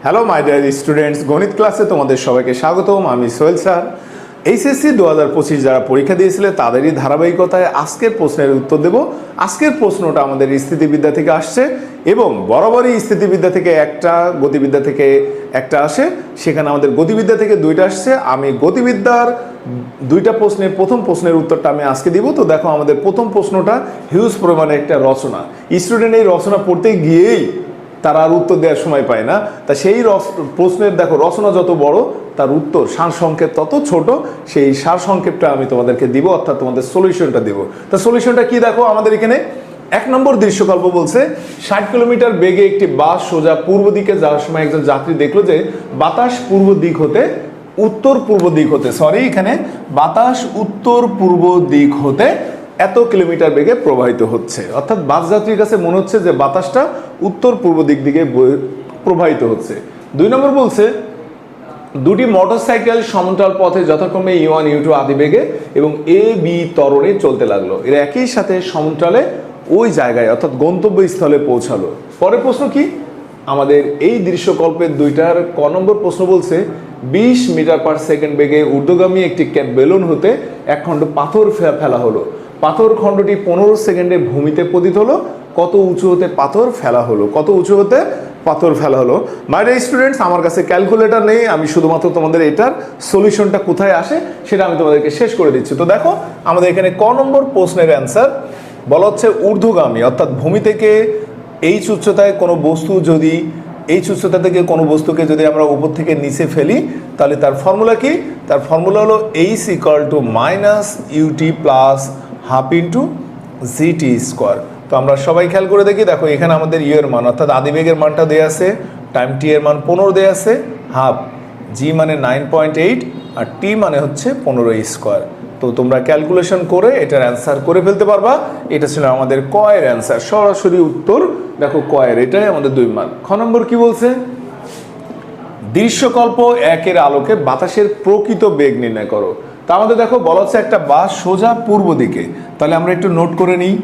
Hello my dear students, গণিত ক্লাসে তোমাদের সবাইকে স্বাগতম। আমি সোহেল স্যার। এইচএসসি 2025 যারা পরীক্ষা দিয়েছিলে তাদেরই ধারাবাহিকতায় আজকের প্রশ্নের উত্তর দেব। আজকের প্রশ্নটা আমাদের স্থিতিবিদ্যা থেকে আসছে এবং বরাবরই স্থিতিবিদ্যা থেকে একটা, গতিবিদ্যা থেকে একটা আসে। সেখানে আমাদের গতিবিদ্যা থেকে দুইটা আসছে। আমি গতিবিদ্যার দুইটা প্রশ্নের প্রথম প্রশ্নের উত্তরটা আমি আজকে দিব। তো দেখো, আমাদের প্রথম প্রশ্নটা হিউজ পরিমাণে একটা রচনা। স্টুডেন্ট এই রচনা পড়তে গিয়েই তারা আর উত্তর দেওয়ার সময় পায় না। তা সেই প্রশ্নের দেখো, রচনা যত বড় তার উত্তর সারসংক্ষেপ তত ছোট। সেই সারসংক্ষেপটা আমি তোমাদেরকে দিব, অর্থাৎ তোমাদের সলিউশনটা দিব। তা সলিউশনটা কি দেখো, আমাদের এখানে 1 নম্বর দৃশ্যকল্প বলছে 60 কিলোমিটার বেগে একটি বাস সোজা পূর্ব দিকে যাওয়ার সময় একজন যাত্রী দেখলো যে বাতাস পূর্ব দিক হতে উত্তর পূর্ব দিক হতে এখানে বাতাস উত্তর পূর্ব দিক হতে এত কিলোমিটার বেগে প্রবাহিত হচ্ছে। অর্থাৎ বাস যাত্রীর কাছে মনে হচ্ছে যে বাতাসটা উত্তর পূর্ব দিক দিকে প্রবাহিত হচ্ছে। 2 নম্বর বলছে দুটি মোটরসাইকেল সমান্তরাল পথে যথাক্রমে U1 U2 আদি বেগে এবং AB ত্বরণে চলতে লাগলো। এরা একই সাথে সমান্তরালে ওই জায়গায় অর্থাৎ গন্তব্যস্থলে পৌঁছালো। পরের প্রশ্ন কি, আমাদের এই দৃশ্যকল্পের দুইটার ক নম্বর প্রশ্ন বলছে 20 মিটার পার সেকেন্ড বেগে ঊর্ধ্বগামী একটি ক্যাপ বেলুন হতে এক খণ্ড পাথর ফেলা হলো। পাথর খণ্ডটি 15 সেকেন্ডে ভূমিতে পতিত হলো। কত উঁচু হতে পাথর ফেলা হলো? কত উঁচু হতে পাথর ফেলা হলো? মাই ডিয়ার স্টুডেন্টস, আমার কাছে ক্যালকুলেটর নেই। আমি শুধুমাত্র তোমাদের এটার সলিউশনটা কোথায় আসে সেটা আমি তোমাদেরকে শেষ করে দিচ্ছি। তো দেখো, আমাদের এখানে ক নম্বর প্রশ্নের অ্যান্সার বলা হচ্ছে ঊর্ধ্বগামী, অর্থাৎ ভূমি থেকে এইচ উচ্চতায় কোনো বস্তু যদি এইচ উচ্চতা থেকে কোনো বস্তুকে যদি আমরা উপর থেকে নিচে ফেলি তাহলে তার ফর্মুলা কি? তার ফর্মুলা হলো H = -UT plus half into GT square. তো আমরা সবাই খেয়াল করে দেখি, দেখো এখানে আমাদের ইউ এর মান অর্থাৎ আদিবেগের মানটা দেওয়া আছে, টাইম টি এর মান 15 দেওয়া আছে, হাফ জি মানে 9.8 আর টি মানে হচ্ছে 15 স্কোয়ার। তো তোমরা ক্যালকুলেশন করে এটার অ্যান্সার করে ফেলতে পারবা। এটা ছিল আমাদের ক এর অ্যান্সার, সরাসরি উত্তর দেখো ক এর, এটাই আমাদের 2 মান। খ নম্বর কি বলছে, দৃশ্যকল্প 1 এর আলোকে বাতাসের প্রকৃত বেগ নির্ণয় করো। তা আমাদের দেখো বলা হচ্ছে একটা বাস সোজা পূর্ব দিকে। তাহলে আমরা একটু নোট করে নিই,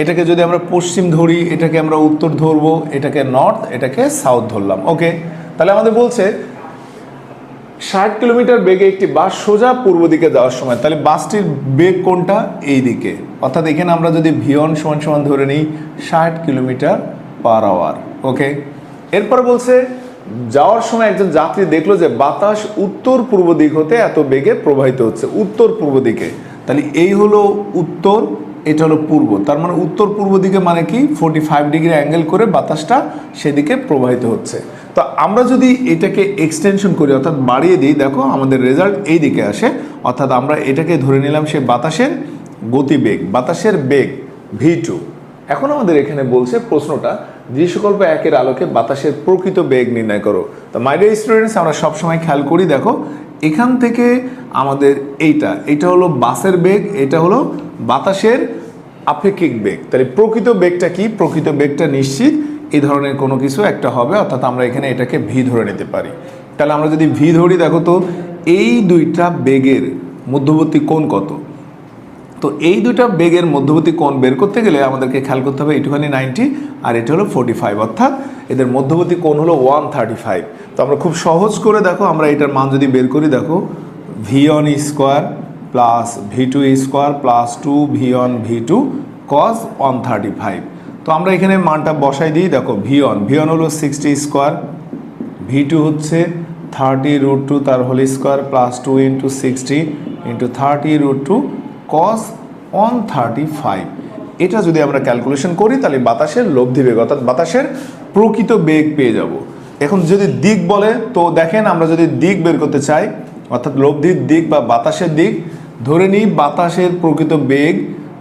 এটাকে যদি আমরা পশ্চিম ধরি, এটাকে আমরা উত্তর ধরবো, এটাকে নর্থ, এটাকে সাউথ ধরলাম। ওকে, তাহলে আমাদের বলছে 60 কিলোমিটার বেগে একটি বাস সোজা পূর্ব দিকে যাওয়ার সময়, তাহলে বাসটির বেগ কোনটা? এই দিকে। অর্থাৎ এখানে আমরা যদি V1 সমান ধরে নিই 60 কিলোমিটার পার আওয়ার। ওকে, এরপর বলছে যাওয়ার সময় একজন যাত্রী দেখলো যে বাতাস উত্তর পূর্ব দিক হতে এত বেগে প্রবাহিত হচ্ছে, উত্তর পূর্ব দিকে। তাহলে এই হলো উত্তর, এটা হলো পূর্ব। তার মানে উত্তর পূর্ব দিকে মানে কি 45 ডিগ্রি অ্যাঙ্গেল করে বাতাসটা সেদিকে প্রবাহিত হচ্ছে। তো আমরা যদি এটাকে এক্সটেনশন করি অর্থাৎ বাড়িয়ে দিই, দেখো আমাদের রেজাল্ট এই দিকে আসে। অর্থাৎ আমরা এটাকে ধরে নিলাম সে বাতাসের গতিবেগ, বাতাসের বেগ V2। এখন আমাদের এখানে বলছে প্রশ্নটা দৃশ্যকল্প 1 এর আলোকে বাতাসের প্রকৃত বেগ নির্ণয় করো। তো মাই ডিয়ার স্টুডেন্টস, আমরা সবসময় খেয়াল করি, দেখো এখান থেকে আমাদের এইটা হলো বাসের বেগ, এটা হলো বাতাসের আপেক্ষিক বেগ। তাহলে প্রকৃত বেগটা কি? প্রকৃত বেগটা নিশ্চিত এই ধরনের কোনো কিছু একটা হবে, অর্থাৎ আমরা এখানে এটাকে ভি ধরে নিতে পারি। তাহলে আমরা যদি ভি ধরি, দেখো তো এই দুইটা বেগের মধ্যবর্তী কোণ কত? তো এই দুইটা বেগের মধ্যবর্তী কোণ বের করতে গেলে আমাদেরকে খেয়াল করতে হবে এইটুখানি 90 আর এটা হলো 45, অর্থাৎ এদের মধ্যবর্তী কোণ হলো 135। তো আমরা খুব সহজ করে দেখো, আমরা এটার মান যদি বের করি, দেখো V1 square plus V2 square plus 2V1 V2 cos 135। তো আমরা এখানে মানটা বসাই দিই, দেখো V1 হলো 60 স্কোয়ার, V2 হচ্ছে 30√2 তার হোল স্কোয়ার প্লাস 2 × 60 × 30√2 cos 135। এটা যদি আমরা ক্যালকুলেশন করি তাহলে বাতাসের লব্ধি বেগ অর্থাৎ বাতাসের প্রকৃত বেগ পেয়ে যাব। এখন যদি দিক বলে, তো দেখেন আমরা যদি দিক বের করতে চাই অর্থাৎ লব্ধির দিক বা বাতাসের দিক, ধরে নিই বাতাসের প্রকৃত বেগ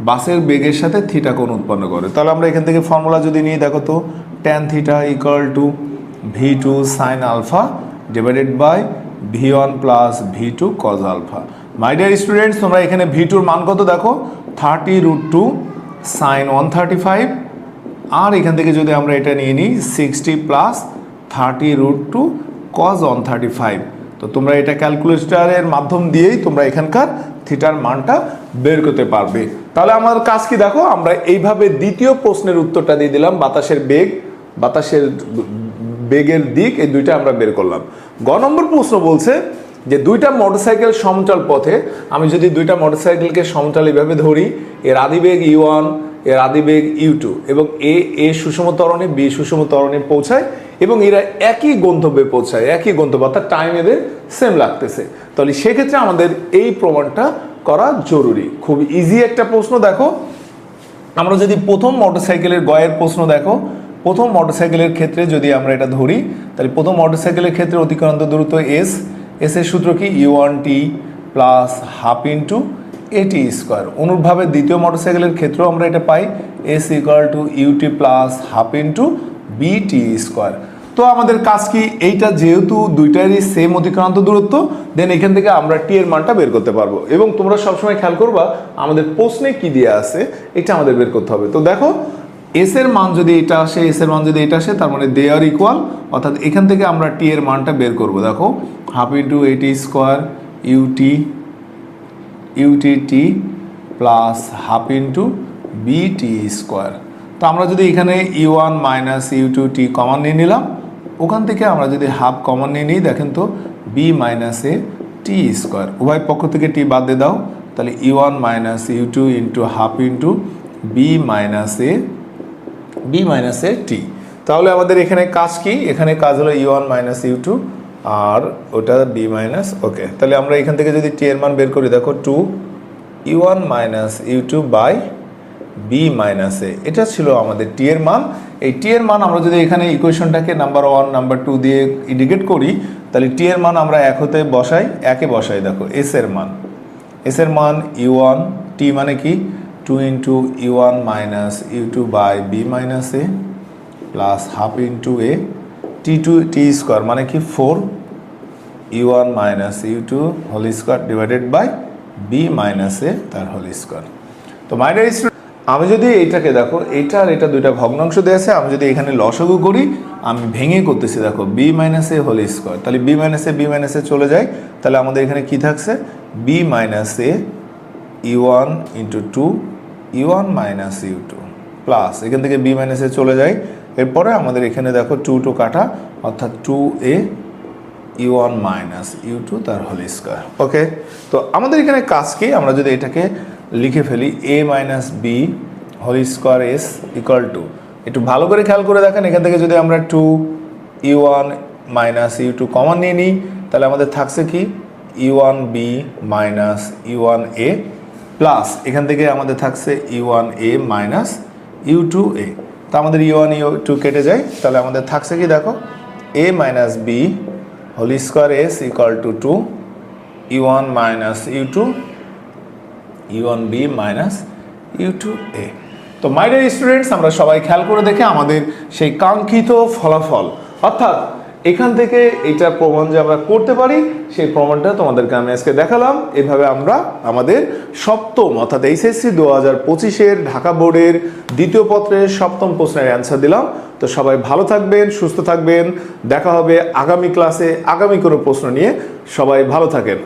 বাসের বেগের সাথে থিটা কোণ উৎপন্ন করে। তাহলে আমরা এখান থেকে ফর্মুলা যদি নিই, দেখো তো tan θ = V2 sin α divided by V1 plus V2 cos α। My dear students, তোমরা এখানে V2 মান কত দেখো 30√2 sin 135, আর এখান থেকে যদি আমরা এটা নিয়ে নিই 60 প্লাস 30√2 cos 135। তো তোমরা এটা ক্যালকুলেটরের মাধ্যম দিয়েই তোমরা এখানকার থিটার মানটা বের করতে পারবে। তাহলে আমার কাজ কি দেখো, আমরা এইভাবে দ্বিতীয় প্রশ্নের উত্তরটা দিয়ে দিলাম। বাতাসের বেগের দিক, এই দুইটা আমরা বের করলাম। গ নম্বর প্রশ্ন বলছে যে দুইটা মোটরসাইকেল সমতল পথে, আমি যদি দুইটা মোটরসাইকেলকে সমতল এভাবে ধরি, এর আদিবেগ u1, এর আদিবেগ u2, এবং এ সুষম ত্বরণে বি সুষম ত্বরণে পৌঁছায় এবং এরা একই গন্তব্যে পৌঁছায়, একই গন্তব্য, অর্থাৎ টাইম এদের সেম লাগতেছে, তাহলে সেক্ষেত্রে আমাদের এই প্রমাণটা করা জরুরি। খুব ইজি একটা প্রশ্ন। দেখো আমরা যদি প্রথম মোটরসাইকেলের গয়ের প্রশ্ন দেখো, প্রথম মোটরসাইকেলের ক্ষেত্রে যদি আমরা এটা ধরি, তাহলে প্রথম মোটরসাইকেলের ক্ষেত্রে অতিক্রান্ত দূরত্ব এস এর সূত্র কি u1t plus half into A T square. অনুরূপভাবে দ্বিতীয় মোটরসাইকেলের ক্ষেত্রেও আমরা এটা পাই S equal to U T plus half into B T square. তো আমাদের কাজ কি, এইটা যেহেতু দুইটারই সেম অতিক্রান্ত দূরত্ব, দেন এখান থেকে আমরা টি এর মানটা বের করতে পারবো। এবং তোমরা সবসময় খেয়াল করবা আমাদের প্রশ্নে কি দিয়ে আছে এটা আমাদের বের করতে হবে। তো দেখো এস এর মান যদি এটা আসে, এস এর মান যদি এটা আসে, তার মানে দে আর ইকুয়াল, অর্থাৎ এখান থেকে আমরা টি এর মানটা বের করব। দেখো half into A T square UT টি plus half into B T square. তো আমরা যদি এখানে u1 মাইনাস u2 টি কমন নিয়ে নিলাম, ওখান থেকে আমরা যদি হাফ কমন নিয়ে নিই, দেখেন তো B minus A T square, উভয় পক্ষ থেকে টি বাদ দিয়ে দাও, তাহলে u1 minus u2 into half into B minus A T. তাহলে আমাদের এখানে কাজ কি, এখানে কাজ হলো u1 মাইনাস u2 আর ওটা বি মাইনাস, ওকে। তাহলে আমরা এখান থেকে যদি টি এর মান বের করি, দেখো 2 u1 minus u2 by B minus A, এটা ছিল আমাদের টি এর মান। এই টি এর মান আমরা যদি এখানে ইকুয়েশনটাকে নাম্বার 1 নাম্বার 2 দিয়ে ইন্ডিকেট করি, তাহলে টি এর মান আমরা একে বসাই। দেখো এস এর মান u1 টি মানে কি 2 into u1 minus u2 by B minus A plus half into A T square মানে কি 4 u1 minus u2 whole square divided by B minus A তার হোল স্কোয়ার। তো মাই ডিয়ার স্টুডেন্ট, আমি যদি এইটাকে দেখো, এইটা আর এটা দুইটা ভগ্নাংশ দেওয়া আছে, আমি যদি এখানে লসাগু করি, আমি ভেঙে করতেছি, দেখো বি মাইনাস এ হোল স্কোয়ার, তাহলে বি মাইনাস এ চলে যায়, তাহলে আমাদের এখানে কি থাকছে বি মাইনাস এ u1 into 2 u1 minus u2 plus এখান থেকে বি মাইনাস এ চলে যায়। এরপরে আমাদের এখানে দেখো 2 কাটা, অর্থাৎ 2a u1 মাইনাস u2 তার হোল স্কোয়ার, ওকে। তো আমাদের এখানে কাজ কি, আমরা যদি এটাকে লিখে ফেলি a minus b whole square is equal to, একটু ভালো করে খেয়াল করে দেখেন, এখান থেকে যদি আমরা 2 u1 মাইনাস u2 কমন নিয়ে নিই, তাহলে আমাদের থাকছে কি u1b মাইনাস u1a প্লাস এখান থেকে আমাদের থাকছে u1a মাইনাস u2a। তো আমাদের u1 u2 কেটে যায়, তাহলে আমাদের থাকছে কি দেখো a minus b whole square is equal to 2 u1 minus u2 u1b minus u2a। তো মাই ডিয়ার স্টুডেন্টস, আমরা সবাই খেয়াল করে দেখে আমাদের সেই কাঙ্ক্ষিত ফলাফল, অর্থাৎ এখান থেকে এইটা প্রমাণ যে আমরা করতে পারি, সেই প্রমাণটা তোমাদেরকে আমি আজকে দেখালাম। এভাবে আমরা আমাদের সপ্তম অর্থাৎ এইচএসসি 2025-এর ঢাকা বোর্ডের দ্বিতীয় পত্রের সপ্তম প্রশ্নের অ্যান্সার দিলাম। তো সবাই ভালো থাকবেন, সুস্থ থাকবেন, দেখা হবে আগামী ক্লাসে আগামী কোনো প্রশ্ন নিয়ে। সবাই ভালো থাকেন।